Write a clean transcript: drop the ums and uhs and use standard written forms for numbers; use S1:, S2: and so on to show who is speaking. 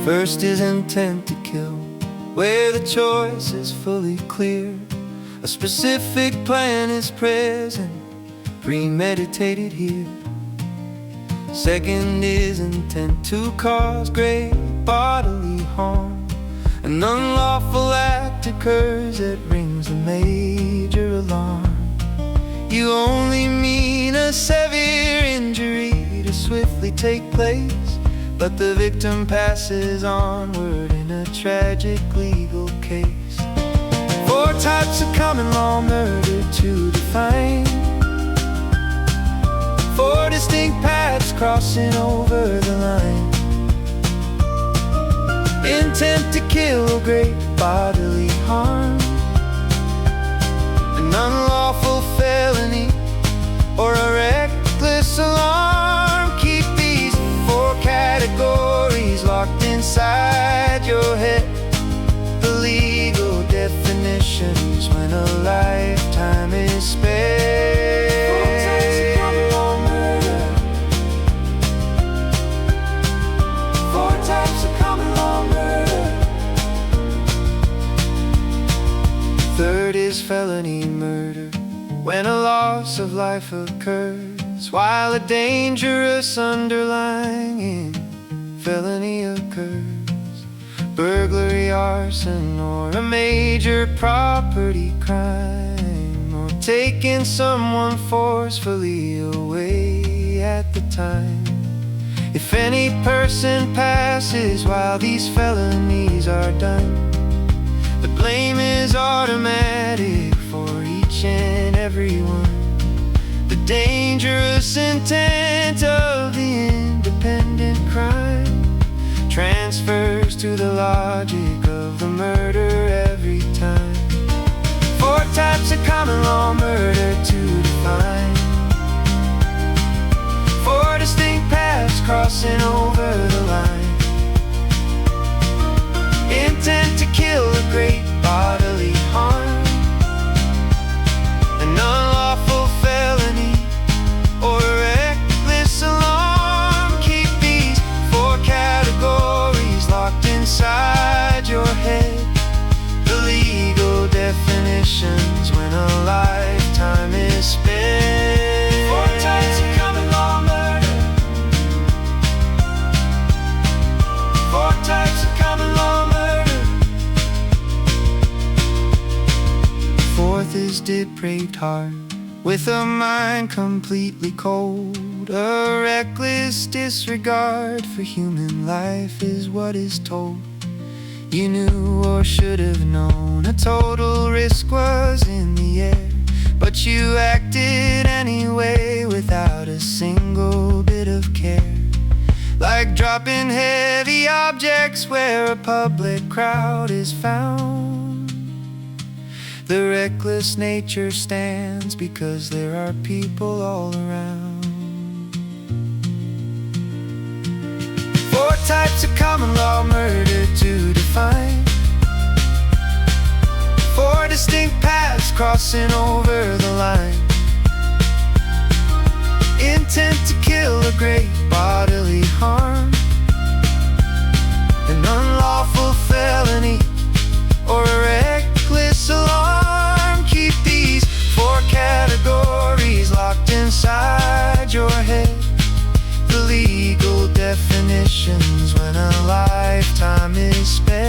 S1: First is intent to kill, where the choice is fully clear. A specific plan is present, premeditated here. Second is intent to cause great bodily harm. An unlawful act occurs that rings the major alarm. You only mean a severe injury to swiftly take place, but the victim passes onward in a tragic legal case. 4 types of common law murder to define. 4 distinct paths crossing over the line. Intent to kill, great bodily harm. An unlawful felony or a reckless alarm. Keep these 4 categories locked inside your head. The legal definitions when a lifetime is spent. 4 types of common law murder. 4 types of common law murder. Third is felony murder, when a loss of life occurs while a dangerous underlying felony occurs. Burglary, arson, or a major property crime, or taking someone forcefully away at the time. If any person passes while these felonies are done, the blame is automatic for each and every one. The dangerous intent of the independent crime transfers to the logic of the murder every time. 4 types of common law murder to define. 4 distinct paths crossing over the line. Intent to kill, a great bodily harm. An unlawful felony or a reckless alarm. Keep these 4 categories locked inside your head. The legal definitions when a lifetime is spent. 4 types of common law murder. 4 types of common law murder. 4th is depraved heart, with a mind completely cold. A reckless disregard for human life is what is told. You knew or should have known a total risk was in the air, but you acted anyway without a single bit of care. Like dropping heavy objects where a public crowd is found. The reckless nature stands because there are people all around. 4 types of common law murder to define. 4 distinct paths crossing over the line. Intent to kill, a great bodily harm. An unlawful felony or a reckless alarm. Keep these 4 categories locked inside your head. The legal definitions when a lifetime is spent.